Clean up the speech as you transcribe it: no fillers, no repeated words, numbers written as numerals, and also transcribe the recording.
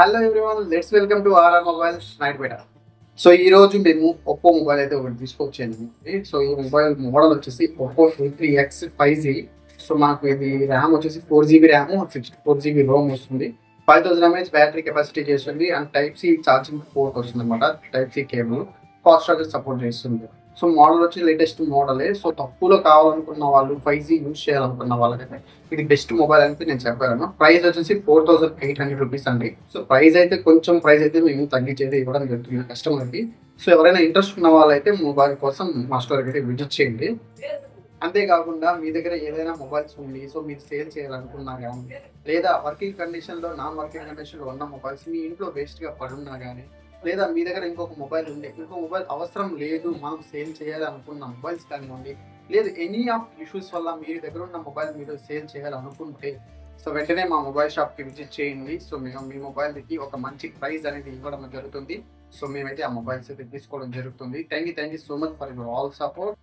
Hello everyone, let's welcome to RR Mobiles నైట్ బేటా. So ఈ రోజు మేము ఒప్పో మొబైల్ అయితే ఒకటి తీసుకొచ్చాను. సో ఈ మొబైల్ మోడల్ వచ్చేసి ఒప్పో A3X 5G. సో మాకు ఇది ర్యామ్ వచ్చేసి 4 GB ర్యామ్, 64 GB రోమ్ వస్తుంది. 5000 mAh బ్యాటరీ కెపాసిటీ చేస్తుంది and type C charging port వస్తుంది అనమాట. Type C cable fast charger support చేస్తుంది. సో మోడల్ వచ్చి లేటెస్ట్ మోడలే. సో తక్కువలో కావాలనుకున్న వాళ్ళు, 5G యూజ్ చేయాలనుకున్న వాళ్ళకైతే ఇది బెస్ట్ మొబైల్ అని నేను చెప్పాను. ప్రైస్ వచ్చేసి 4800 రూపీస్ అండి. సో ప్రైస్ అయితే మేము తగ్గించేది ఇవ్వడం జరుగుతుంది కస్టమర్కి. సో ఎవరైనా ఇంట్రెస్ట్ ఉన్న వాళ్ళైతే మొబైల్ కోసం మా స్టోర్కి అయితే విజిట్ చేయండి. అంతేకాకుండా మీ దగ్గర ఏదైనా మొబైల్స్ ఉంది, సో మీరు సేల్ చేయాలనుకున్నా కానీ, లేదా వర్కింగ్ కండిషన్లో నాన్ వర్కింగ్ కండిషన్లో ఉన్న మొబైల్స్ మీ ఇంట్లో వేస్ట్గా పడున్నా కానీ, లేదా మీ దగ్గర ఇంకొక మొబైల్ ఉంది, ఇంకో మొబైల్ అవసరం లేదు, మనం సేల్ చేయాలి అనుకున్న మొబైల్స్ కానివ్వండి, లేదు ఎనీ ఆఫ్ ఇష్యూస్ వల్ల మీ దగ్గర ఉన్న మొబైల్ మీరు సేల్ చేయాలనుకుంటే, సో వెంటనే మా మొబైల్ షాప్కి విజిట్ చేయండి. సో మేము మీ మొబైల్కి ఒక మంచి ప్రైస్ అనేది ఇవ్వడం జరుగుతుంది. సో మేమైతే ఆ మొబైల్స్ అయితే తీసుకోవడం జరుగుతుంది. Thank you so much for your all support.